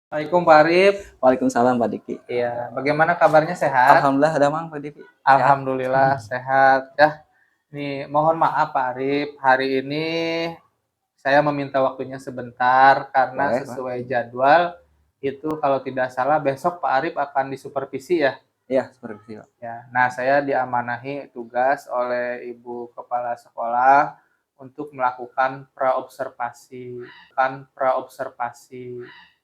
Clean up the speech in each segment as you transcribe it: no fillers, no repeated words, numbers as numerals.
Assalamualaikum Pak Arif. Waalaikumsalam Pak Diki. Iya, bagaimana kabarnya sehat? Alhamdulillah ada Mang Pak Diki. Sehat? Alhamdulillah sehat. Ya, nih mohon maaf Pak Arif, hari ini saya meminta waktunya sebentar karena Boleh Pak? sesuai jadwal itu kalau tidak salah besok Pak Arif akan disupervisi ya. Iya, supervisi Pak. Ya, nah saya diamanahi tugas oleh Ibu Kepala Sekolah untuk melakukan praobservasi.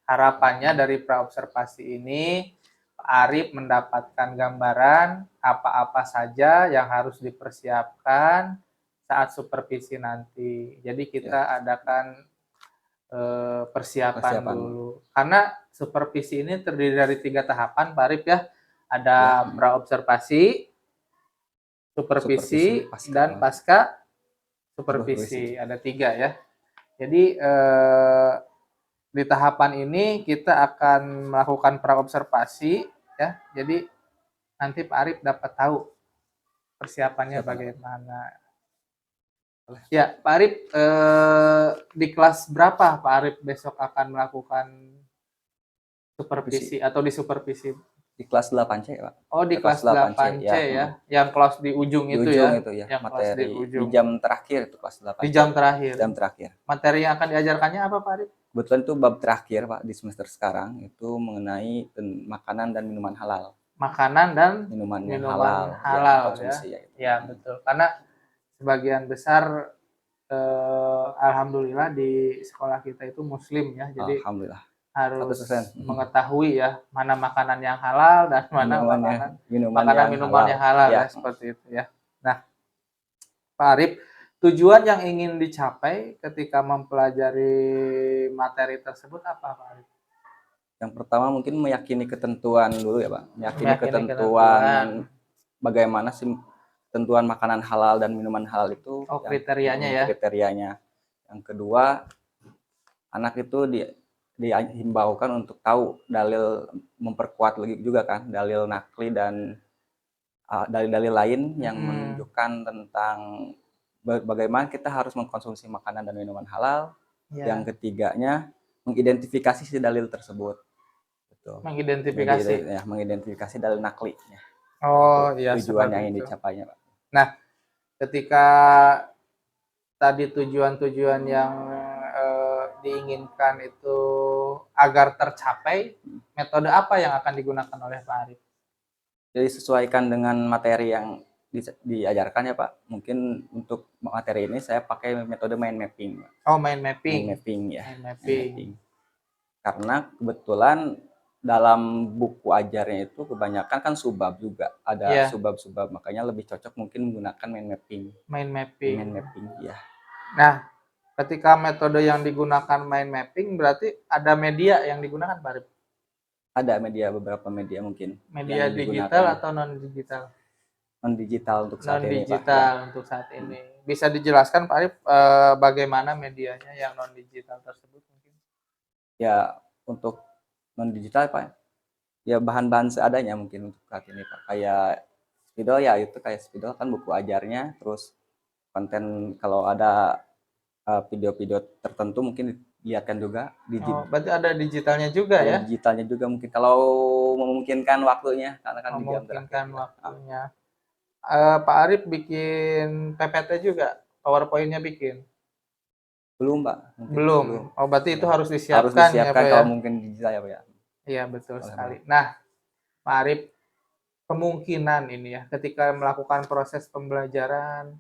Harapannya dari praobservasi ini Pak Arif mendapatkan gambaran apa-apa saja yang harus dipersiapkan saat supervisi nanti. Jadi kita Ya, adakan persiapan dulu. Karena supervisi ini terdiri dari 3 tahapan, Pak Arif ya. ya. Ada praobservasi, supervisi, dan pasca supervisi. Ada 3 ya. Jadi di tahapan ini kita akan melakukan praobservasi ya. Jadi nanti Pak Arif dapat tahu persiapannya bagaimana. Ya, Pak Arif di kelas berapa Pak Arif besok akan melakukan supervisi atau disupervisi? Di kelas 8C Pak. Oh, di kelas 8C ya. Yang kelas di ujung Di itu ujung ya. itu ya, Yang kelas di materi di ujung. jam terakhir itu kelas 8C. Di jam terakhir. Jam terakhir. Materi yang akan diajarkannya apa Pak Arif? Kebetulan itu bab terakhir Pak di semester sekarang itu mengenai makanan dan minuman halal. Makanan dan Minuman halal ya. konsumsi ya. Ya, betul. Karena sebagian besar alhamdulillah di sekolah kita itu muslim ya. Jadi Alhamdulillah. harus 100%. mengetahui ya mana makanan yang halal dan mana minuman yang halal ya, seperti itu ya. Nah, Pak Arif, tujuan yang ingin dicapai ketika mempelajari materi tersebut apa Pak Arif? Yang pertama mungkin meyakini ketentuan dulu ya Pak. Meyakini ketentuan bagaimana sih ketentuan makanan halal dan minuman halal itu. Oh, kriterianya ya. Kriterianya. Yang kedua, anak itu dihimbaukan untuk tahu dalil, memperkuat lagi juga kan dalil nakli dan dalil-dalil lain yang menunjukkan tentang bagaimana kita harus mengkonsumsi makanan dan minuman halal. Ya. Yang ketiganya mengidentifikasi si dalil tersebut. Betul. Mengidentifikasi dalil nakli. Oh iya. Tujuan yang ingin dicapainya Pak. Nah, ketika tadi tujuan-tujuan yang diinginkan itu agar tercapai, metode apa yang akan digunakan oleh Pak Arif? Jadi sesuaikan dengan materi yang diajarkan ya Pak. Mungkin untuk materi ini saya pakai metode mind mapping. Oh, mind mapping. Mind mapping ya. Mind mapping. Karena kebetulan dalam buku ajarnya itu kebanyakan kan subbab juga. Ada subbab-subbab, makanya lebih cocok mungkin menggunakan mind mapping. Mind mapping. Mind mapping ya. Nah, ketika metode yang digunakan mind mapping berarti ada media yang digunakan Pak Arif? Ada beberapa media mungkin. Media digital atau non digital? Non digital untuk saat ini Pak. Non digital untuk saat ini. Bisa dijelaskan Pak Arif bagaimana medianya yang non digital tersebut mungkin? Ya, untuk non digital Pak. Ya bahan-bahan seadanya mungkin untuk saat ini Pak. Kayak spidol ya, itu kayak spidol kan buku ajarnya, terus konten kalau ada video-video tertentu mungkin dilihatkan juga. Berarti ada digitalnya juga ya? Digitalnya juga mungkin kalau memungkinkan waktunya, karena kan memungkinkan waktunya. Pak Arif bikin PPT juga, PowerPoint-nya bikin? Belum Pak. Belum. Oh berarti itu harus disiapkan. Harus disiapkan ya, kalau mungkin digital ya Pak ya. Iya betul sekali. Nah, Pak Arif, kemungkinan ini ya ketika melakukan proses pembelajaran,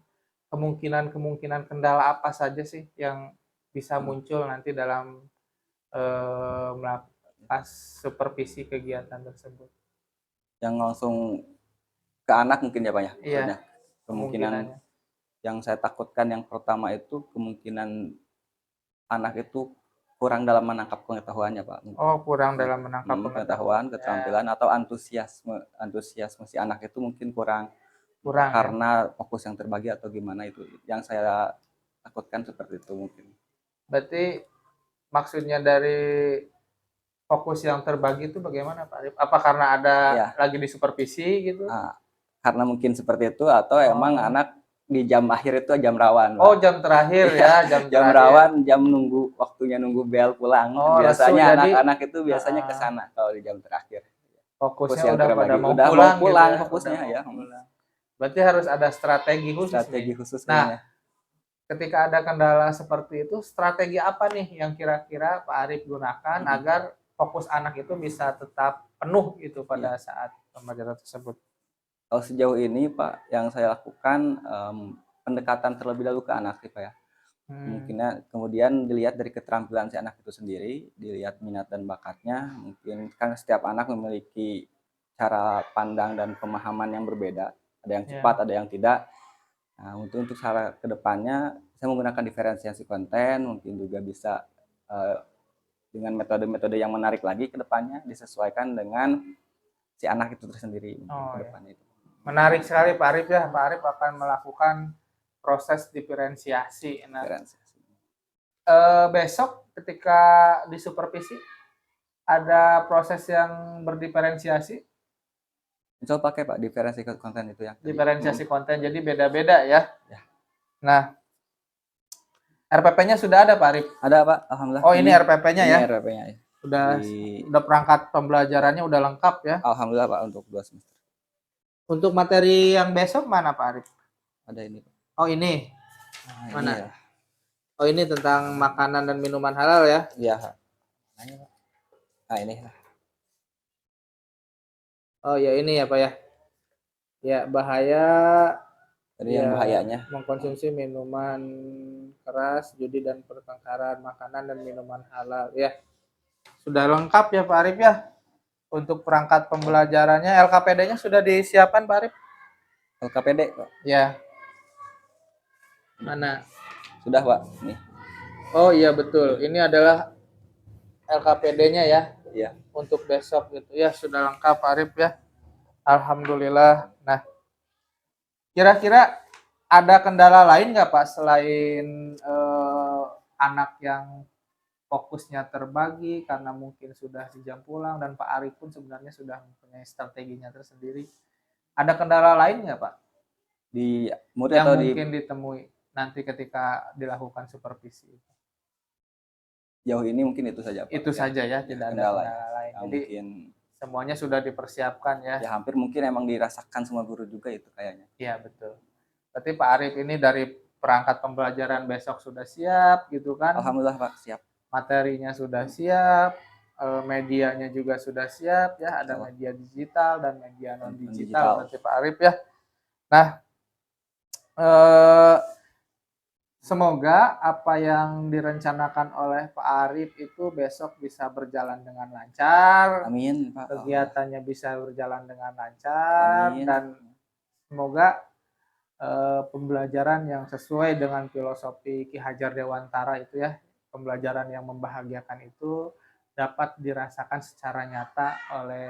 kemungkinan kendala apa saja sih yang bisa muncul nanti dalam melakukan supervisi kegiatan tersebut? Yang langsung ke anak mungkin ya Pak ya? Iya. Kemungkinan yang saya takutkan yang pertama itu kemungkinan anak itu kurang dalam menangkap pengetahuannya Pak. Oh, kurang dalam menangkap pengetahuan, keterampilan atau antusiasme si anak itu mungkin kurang karena fokus yang terbagi atau gimana itu. Yang saya takutkan seperti itu mungkin. Berarti maksudnya dari fokus yang terbagi itu bagaimana Pak Arif? Apa karena ada lagi di supervisi gitu? Karena mungkin seperti itu atau emang anak di jam akhir itu jam rawan, Pak. Oh, jam terakhir ya, jam Jam terakhir. rawan, jam waktunya nunggu bel pulang. Oh, lesu, Biasanya jadi anak-anak itu biasanya ke sana kalau di jam terakhir. Fokus fokusnya yang udah pada terbagi. mau Udah pulang mau pulang gitu ya. fokusnya Udah mau ya. pulang. Berarti harus ada strategi khusus Strategi nih. khusus Nah, kayaknya. ketika ada kendala seperti itu, strategi apa nih yang kira-kira Pak Arif gunakan agar fokus anak itu bisa tetap penuh gitu pada saat pembelajaran tersebut? Kalau sejauh ini Pak, yang saya lakukan pendekatan terlebih dahulu ke anak sih Pak ya. Mungkinnya kemudian dilihat dari keterampilan si anak itu sendiri, dilihat minat dan bakatnya. Mungkin kan setiap anak memiliki cara pandang dan pemahaman yang berbeda. Ada yang cepat, ada yang tidak. Nah, untuk cara kedepannya, saya menggunakan diferensiasi konten, mungkin juga bisa dengan metode-metode yang menarik lagi ke depannya, disesuaikan dengan si anak itu tersendiri ke depannya itu. Menarik sekali Pak Arif ya. Pak Arif akan melakukan proses diferensiasi. Nah, besok ketika disupervisi ada proses yang berdiferensiasi. Coba pakai Pak diferensiasi konten itu yang diferensiasi konten, jadi beda-beda ya. Nah, RPP-nya sudah ada Pak Arif? Ada Pak, alhamdulillah. Oh, ini RPP-nya ya? RPP-nya ya. Udah perangkat pembelajarannya udah lengkap ya? Alhamdulillah Pak untuk 2 semester. Untuk materi yang besok mana Pak Arif? Ada ini Pak. Oh, ini. Mana? Ini ya. Oh, ini tentang makanan dan minuman halal ya? Iya. Nah, ini. Oh ya, ini ya Pak ya. Ya, bahaya. Jadi yang bahayanya mengkonsumsi minuman keras, judi dan pertengkaran, makanan dan minuman halal ya. Sudah lengkap ya Pak Arif ya. Untuk perangkat pembelajarannya, LKPD-nya sudah disiapkan Pak Arif? LKPD Pak. Ya. Mana? Sudah Pak, nih. Oh iya betul. Ini adalah LKPD-nya ya. Iya. Untuk besok gitu ya, sudah lengkap Pak Arif ya. Alhamdulillah. Nah, kira-kira ada kendala lain nggak Pak selain anak yang fokusnya terbagi karena mungkin sudah di jam pulang dan Pak Arif pun sebenarnya sudah mempunyai strateginya tersendiri. Ada kendala lain nggak Pak? Di murid yang atau mungkin ditemui nanti ketika dilakukan supervisi? Jauh ini mungkin itu saja Pak. Itu saja ya, tidak ada kendala lain. Jadi mungkin semuanya sudah dipersiapkan ya. Ya hampir mungkin emang dirasakan semua guru juga itu kayaknya. Iya betul. Berarti Pak Arif ini dari perangkat pembelajaran besok sudah siap gitu kan? Alhamdulillah Pak, siap. Materinya sudah siap, medianya juga sudah siap ya, ada media digital dan media non digital berarti Pak Arif ya. Nah, semoga apa yang direncanakan oleh Pak Arif itu besok bisa berjalan dengan lancar. Amin Pak. Kegiatannya bisa berjalan dengan lancar. Amin. Dan semoga pembelajaran yang sesuai dengan filosofi Ki Hajar Dewantara itu ya, pembelajaran yang membahagiakan itu dapat dirasakan secara nyata oleh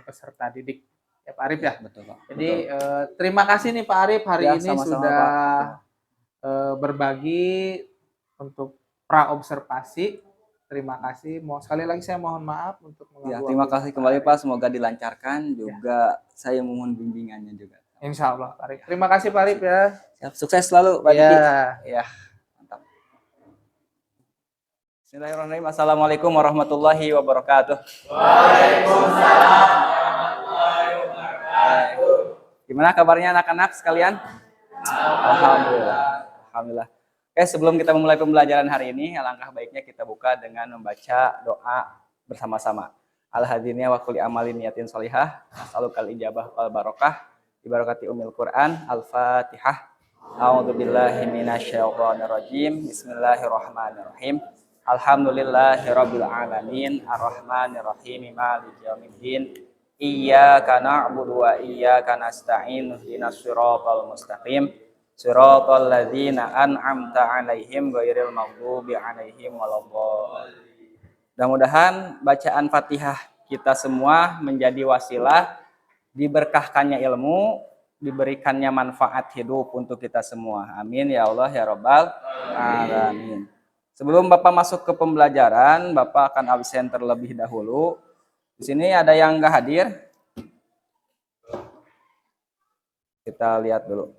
peserta didik ya Pak Arif ya. Betul Pak. Jadi terima kasih nih Pak Arif hari ini sama-sama, sudah berbagi untuk pra-observasi. Terima kasih. Sekali lagi saya mohon maaf untuk mengganggu. Terima kasih kembali Pak, semoga dilancarkan juga. Ya. Saya mohon bimbingannya juga. Insya Allah Pak Arif. Terima kasih Pak Arif ya. Sukses selalu Pak Diki. Ya. Mantap. Bismillahirrahmanirrahim. Assalamualaikum warahmatullahi wabarakatuh. Waalaikumsalam warahmatullahi wabarakatuh. Gimana kabarnya anak-anak sekalian? Alhamdulillah. Alhamdulillah. Oke, sebelum kita memulai pembelajaran hari ini, alangkah baiknya kita buka dengan membaca doa bersama-sama. Al-hadiniya wa kulli amalin niyatin sholihah, as'alukal ijabah wal barokah, ibarakati umil Quran, Al-Fatihah. A'udzubillahi minasyaitonirrajim. Bismillahirrahmanirrahim. Alhamdulillahirabbil alamin, arrahmanirrahim, maliki yaumiddin. Iyyaka na'budu wa iyyaka nasta'in, ihdinas siratal mustaqim. Siratal ladzina an'amta 'alaihim ghairil maghdubi 'alaihim waladdallin. Mudah-mudahan bacaan Fatihah kita semua menjadi wasilah diberkahkannya ilmu, diberikannya manfaat hidup untuk kita semua. Amin ya Allah ya Rabbal alamin. Sebelum Bapak masuk ke pembelajaran, Bapak akan absen terlebih dahulu. Di sini ada yang nggak hadir? Kita lihat dulu.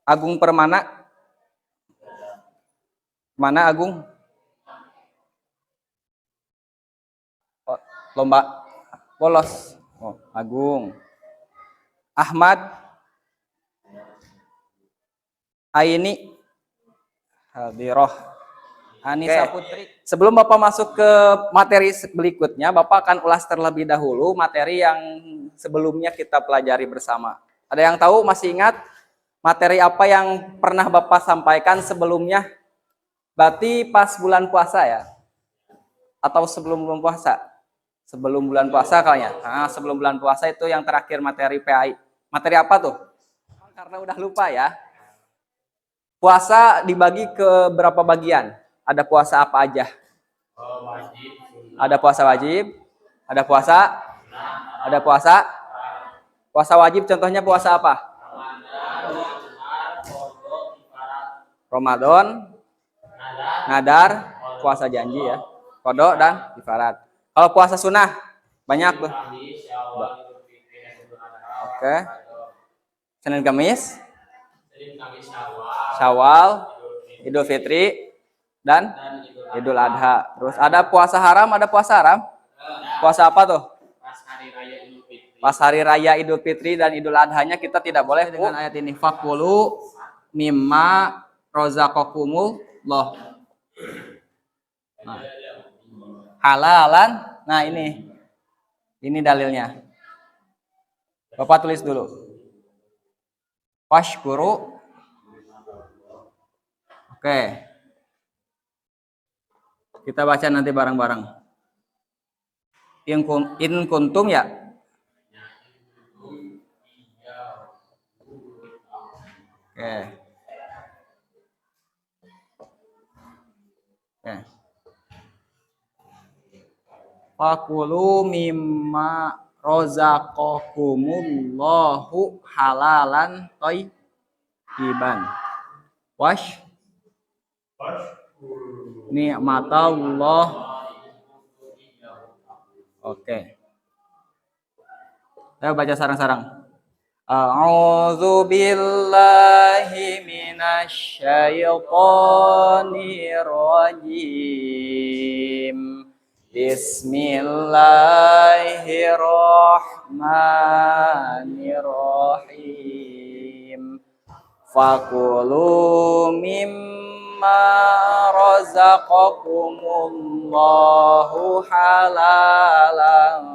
Agung Permana. Mana Agung? Oh, lomba bolos. Oh, Agung. Ahmad. Aini. Hadiroh. Anissa Putri. Sebelum Bapak masuk ke materi berikutnya, Bapak akan ulas terlebih dahulu materi yang sebelumnya kita pelajari bersama. Ada yang tahu, masih ingat materi apa yang pernah Bapak sampaikan sebelumnya? Berarti pas bulan puasa ya? Atau sebelum bulan puasa? Sebelum bulan puasa kayaknya. Nah, sebelum bulan puasa itu yang terakhir materi PAI. Materi apa tuh? Karena udah lupa ya. Puasa dibagi ke berapa bagian? Ada puasa apa aja? Ada puasa wajib, ada puasa wajib, contohnya puasa apa? Ramadan, nadar, puasa janji ya, kodok dan kifarat. Kalau puasa sunnah banyak tuh. Oke. Senin Kamis, Syawal, Idul Fitri, dan Idul Adha. Terus ada puasa haram, ada puasa haram. Puasa apa tuh? Pas hari raya Idul Fitri dan Idul Adhanya kita tidak boleh dengan ayat ini. Fakulu mimma rozaqakumullah. Nah, halalan. Nah ini dalilnya. Bapak tulis dulu. Washkuru. Oke. Kita baca nanti bareng-bareng. In kuntum ya. Oke. Oke. Fakulu mimma rozaqakumullahu halalan thayyiban. Wash ni'matallah. Oke. Saya baca sarang-sarang. A'udzu billahi minasy syaithanir rajim. Bismillahirrahmanirrahim. Fakulu mimma razaqakumullahu halalan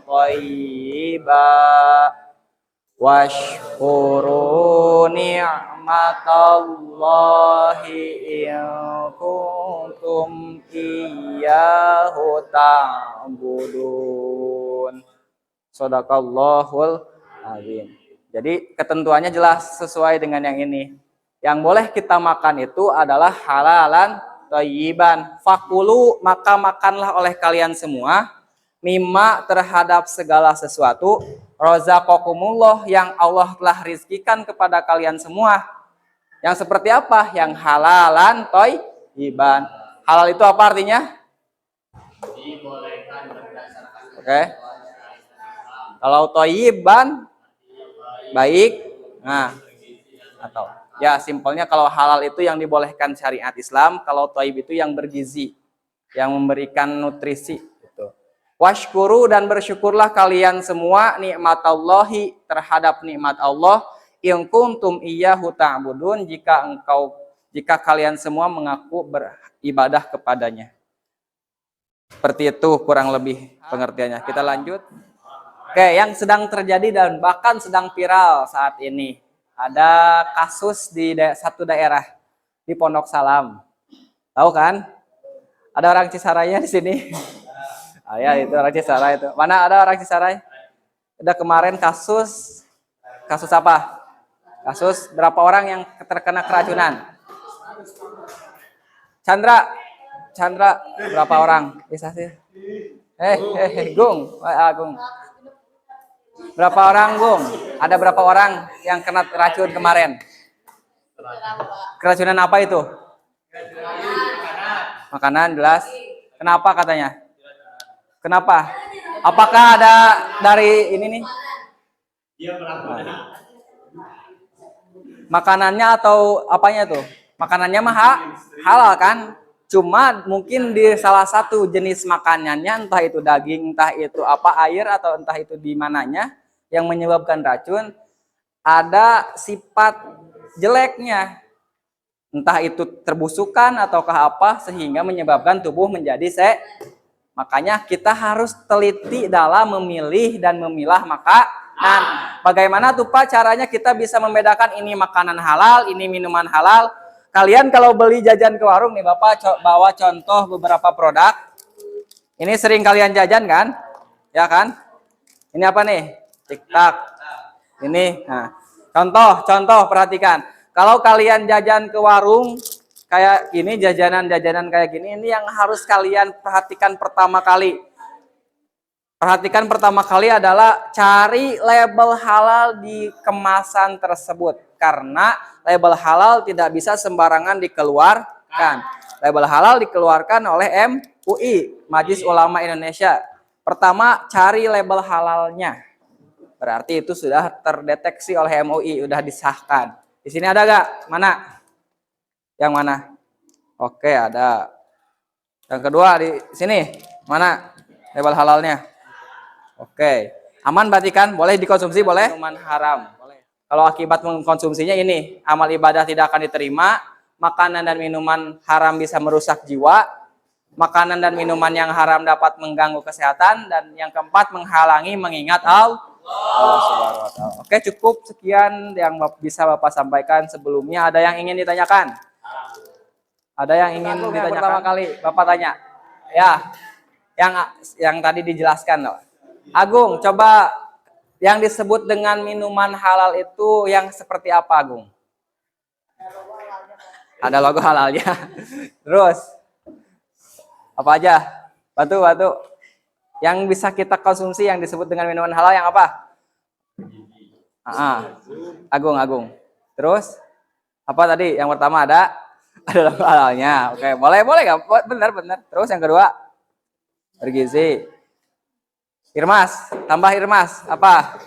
thayyiban washkuru ni'matallahi in kuntum iyyahu ta'budun. Shadaqallahul azim. Jadi ketentuannya jelas sesuai dengan yang ini. Yang boleh kita makan itu adalah halalan thayyiban. Fakulu, maka makanlah oleh kalian semua mimma terhadap segala sesuatu rozaqakumullah yang Allah telah rizkikan kepada kalian semua. Yang seperti apa? Yang halalan thayyiban. Halal itu apa artinya? Oke. Kalau thayyiban baik. Nah, atau ya simpelnya kalau halal itu yang dibolehkan syariat Islam, kalau thayyib itu yang bergizi, yang memberikan nutrisi. Washkuru dan bersyukurlah kalian semua nikmatallahi terhadap nikmat Allah in kuntum iyyahu ta'budun jika kalian semua mengaku beribadah kepadanya. Seperti itu kurang lebih pengertiannya. Kita lanjut. Oke, yang sedang terjadi dan bahkan sedang viral saat ini. Ada kasus di satu daerah di Pondok Salam. Tahu kan? Ada orang Cisarainya di sini. Ah, ya, itu orang Cisarai itu. Mana ada orang Cisarai? Ada kemarin kasus apa? Kasus berapa orang yang terkena keracunan? Chandra berapa orang? Bisa sih. Gung. Berapa orang, Gung? Ada berapa orang yang kena racun kemarin? Keracunan apa itu? Makanan jelas. Kenapa katanya? Kenapa? Apakah ada dari ini nih? makanannya atau apanya tuh? Makanannya mah halal kan? Cuma mungkin di salah satu jenis makanannya, entah itu daging, entah itu apa air, atau entah itu di mananya yang menyebabkan racun, ada sifat jeleknya. Entah itu terbusukan ataukah apa sehingga menyebabkan tubuh menjadi. Makanya kita harus teliti dalam memilih dan memilah makanan. Bagaimana tuh Pak caranya kita bisa membedakan ini makanan halal, ini minuman halal? Kalian kalau beli jajan ke warung nih, Bapak bawa contoh beberapa produk. Ini sering kalian jajan kan? Ya kan? Ini apa nih? TikTok. Ini, nah, contoh perhatikan. Kalau kalian jajan ke warung kayak gini, jajanan kayak gini, ini yang harus kalian perhatikan pertama kali. Perhatikan pertama kali adalah cari label halal di kemasan tersebut. Karena label halal tidak bisa sembarangan dikeluarkan. Label halal dikeluarkan oleh MUI, Majelis Ulama Indonesia. Pertama, cari label halalnya. Berarti itu sudah terdeteksi oleh MUI, sudah disahkan. Di sini ada gak? Mana? Yang mana? Oke, ada. Yang kedua di sini. Mana label halalnya? Oke, aman berarti kan? Boleh dikonsumsi, boleh? Minuman haram. Boleh. Kalau akibat mengkonsumsinya ini, amal ibadah tidak akan diterima, makanan dan minuman haram bisa merusak jiwa, makanan dan minuman yang haram dapat mengganggu kesehatan, dan yang keempat menghalangi mengingat Allah Subhanahu wa Ta'ala. Oke, cukup sekian yang bisa Bapak sampaikan. Sebelumnya ada yang ingin ditanyakan? Ada yang ingin ditanyakan? Pertama kali Bapak tanya. Ya, yang tadi dijelaskan loh. Agung, coba yang disebut dengan minuman halal itu yang seperti apa, Agung? Ada logo halalnya. Terus apa aja? Batu. Yang bisa kita konsumsi yang disebut dengan minuman halal yang apa? Agung. Terus apa tadi? Yang pertama ada logo halalnya. Oke, boleh nggak? Benar. Terus yang kedua bergizi. Irmas, tambah Irmas, apa?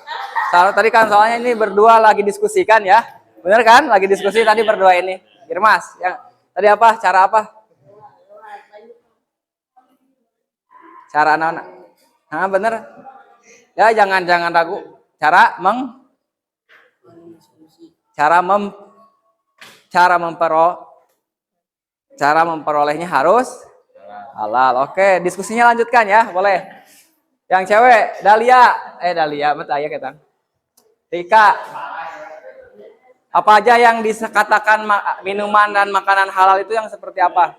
Tadi kan soalnya ini berdua lagi diskusikan ya. Bener kan? Lagi diskusi tadi berdua ini. Irmas, yang tadi apa? Cara apa? Cara anak-anak. Bener. Ya, jangan ragu. Cara memperolehnya harus halal. Oke, diskusinya lanjutkan ya, boleh. Yang cewek, Dalia, betul ya kita. Rika, apa aja yang dikatakan minuman dan makanan halal itu yang seperti apa?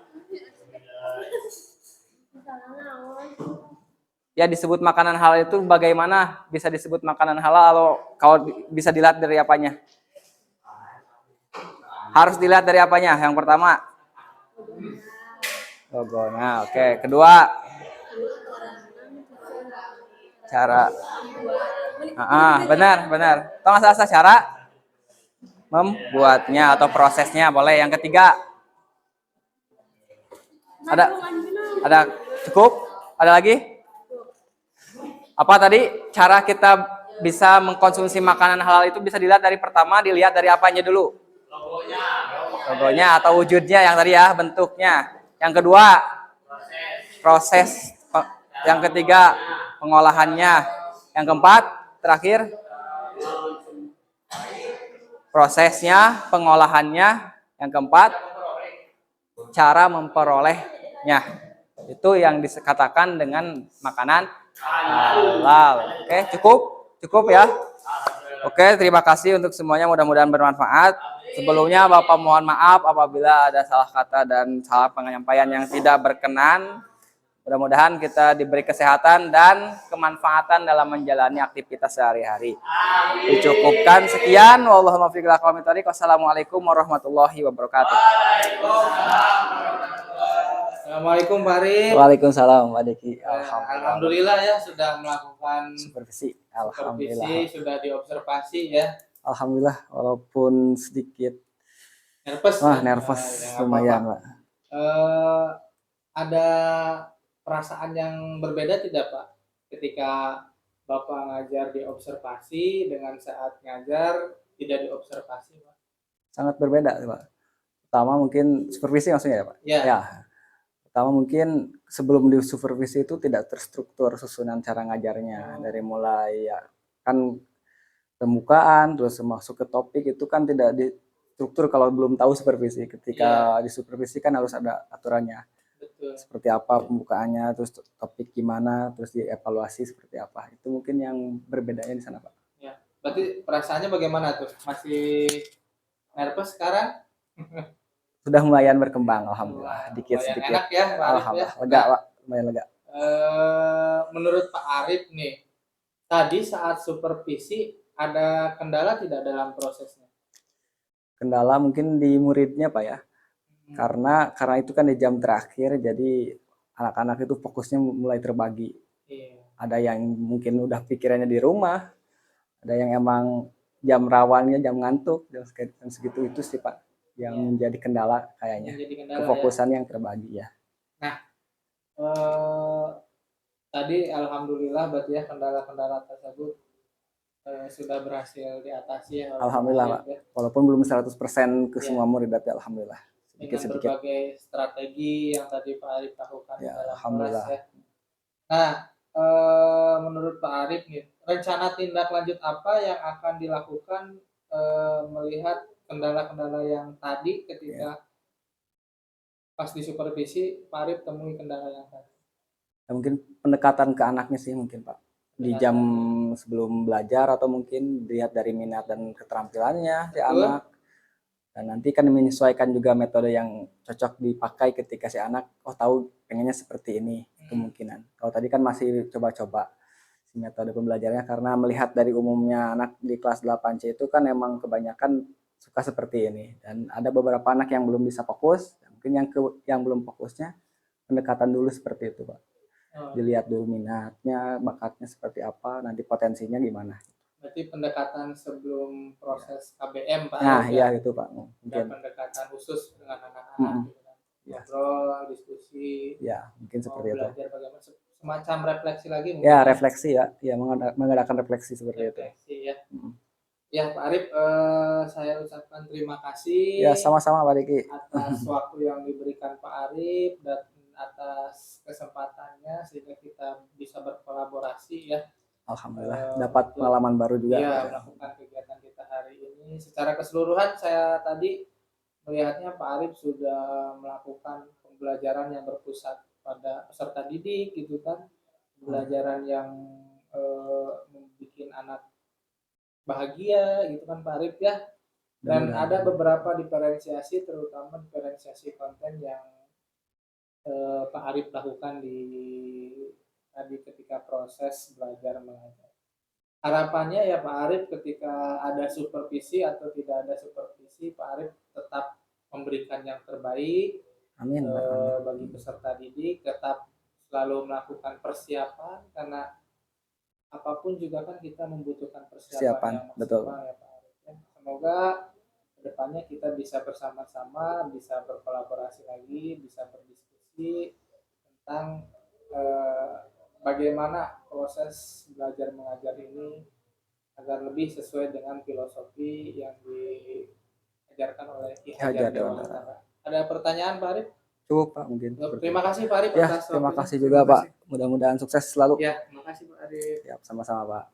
Ya disebut makanan halal itu bagaimana bisa disebut makanan halal kalau bisa dilihat dari apanya? Harus dilihat dari apanya? Yang pertama, logonya. Oke, kedua, cara benar tolong asal cara membuatnya atau prosesnya boleh. Yang ketiga ada cukup, ada lagi apa tadi? Cara kita bisa mengkonsumsi makanan halal itu bisa dilihat dari pertama, dilihat dari apanya dulu? Logonya atau wujudnya yang tadi ya, bentuknya. Yang kedua proses, yang ketiga pengolahannya, yang keempat terakhir prosesnya, pengolahannya, yang keempat cara memperolehnya. Itu yang dikatakan dengan makanan halal. Oke, cukup ya. Oke, terima kasih untuk semuanya, mudah-mudahan bermanfaat. Sebelumnya Bapak mohon maaf apabila ada salah kata dan salah penyampaian yang tidak berkenan. Mudah-mudahan kita diberi kesehatan dan kemanfaatan dalam menjalani aktivitas sehari-hari. Dicukupkan sekian. Wallahumma fiqh lakum. Wassalamualaikum warahmatullahi wabarakatuh. Assalamualaikum Pak Arif. Waalaikumsalam Pak Diki. Alhamdulillah ya sudah melakukan Supervisi. Sudah diobservasi ya. Alhamdulillah, walaupun sedikit nervous. Nervous lumayan Pak. Ada perasaan yang berbeda tidak Pak ketika Bapak ngajar di observasi dengan saat ngajar tidak diobservasi Pak? sangat berbeda, Pak. Pertama mungkin supervisi maksudnya ya, Pak? Ya. Ya. Pertama mungkin sebelum di supervisi itu tidak terstruktur susunan cara ngajarnya. Dari mulai ya kan pembukaan terus masuk ke topik itu kan tidak distruktur kalau belum tahu supervisi. Ketika di supervisi kan harus ada aturannya. Betul. Seperti apa pembukaannya, terus topik gimana, terus dievaluasi seperti apa. Itu mungkin yang berbedanya di sana, Pak. Ya. Berarti perasaannya bagaimana tuh? Masih nervous sekarang? Sudah lumayan berkembang, alhamdulillah. Lumayan Dikit-sedikit. enak ya, Pak Arif ya. Alhamdulillah. Lega, Pak. Lumayan lega. Menurut Pak Arif nih, tadi saat supervisi ada kendala tidak dalam prosesnya? Kendala mungkin di muridnya, Pak ya. Karena itu kan di jam terakhir, jadi anak-anak itu fokusnya mulai terbagi. Iya. Ada yang mungkin udah pikirannya di rumah, ada yang emang jam rawannya jam ngantuk, jam segitu itu sih Pak yang menjadi kendala kayaknya. Menjadi kendala, kefokusan yang terbagi ya. Nah, tadi alhamdulillah berarti ya kendala-kendala tersebut sudah berhasil diatasi ya. Alhamdulillah Pak. Ya. Walaupun belum 100% ke semua murid, tapi alhamdulillah. Dengan berbagai strategi yang tadi Pak Arif lakukan ya, dalam alhamdulillah. kelas ya. Nah, menurut Pak Arif nih, rencana tindak lanjut apa yang akan dilakukan melihat kendala-kendala yang tadi ketika pas di supervisi Pak Arif temui kendala yang tadi? Ya, mungkin pendekatan ke anaknya sih mungkin Pak. Di jam sebelum belajar atau mungkin dilihat dari minat dan keterampilannya si anak. Dan nanti kan menyesuaikan juga metode yang cocok dipakai ketika si anak tahu pengennya seperti ini kemungkinan. Kalau tadi kan masih coba-coba si metode pembelajarannya karena melihat dari umumnya anak di kelas 8C itu kan emang kebanyakan suka seperti ini dan ada beberapa anak yang belum bisa fokus, mungkin yang belum fokusnya pendekatan dulu seperti itu, Pak. Dilihat dulu minatnya, bakatnya seperti apa, nanti potensinya gimana. Berarti pendekatan sebelum proses KBM Pak. Nah, iya gitu Pak. Mungkin pendekatan khusus dengan anak-anak, ngobrol, diskusi. Ya, mungkin seperti itu. Belajar bagaimana semacam refleksi lagi mungkin. Ya, refleksi ya. Ya, mengadakan refleksi seperti itu. Ya. Ya, Pak Arif, saya ucapkan terima kasih. Ya, sama-sama Pak Diki. Atas waktu yang diberikan Pak Arif dan atas kesempatannya sehingga kita bisa berkolaborasi ya. Alhamdulillah dapat pengalaman baru juga. Iya, melakukan kegiatan kita hari ini. Secara keseluruhan saya tadi melihatnya Pak Arif sudah melakukan pembelajaran yang berpusat pada peserta didik gitu kan. Pembelajaran yang membuat anak bahagia gitu kan Pak Arif ya. Dan ada beberapa diferensiasi, terutama diferensiasi konten yang Pak Arif lakukan tadi ketika proses belajar mengajar. Harapannya ya Pak Arif ketika ada supervisi atau tidak ada supervisi, Pak Arif tetap memberikan yang terbaik. Amin. Bagi peserta didik, tetap selalu melakukan persiapan karena apapun juga kan kita membutuhkan persiapan yang maksimal, betul. Ya Pak Arif. Semoga kedepannya kita bisa bersama-sama, bisa berkolaborasi lagi, bisa berdiskusi tentang bagaimana proses belajar mengajar ini agar lebih sesuai dengan filosofi yang diajarkan oleh Ki Hajar Dewantara. Ada pertanyaan Pak Arif? Cukup Pak mungkin. Terima kasih Pak Arif. Ya, terima kasih juga Pak. Mudah-mudahan sukses selalu. Ya, terima kasih Pak Arif. Ya, sama-sama Pak.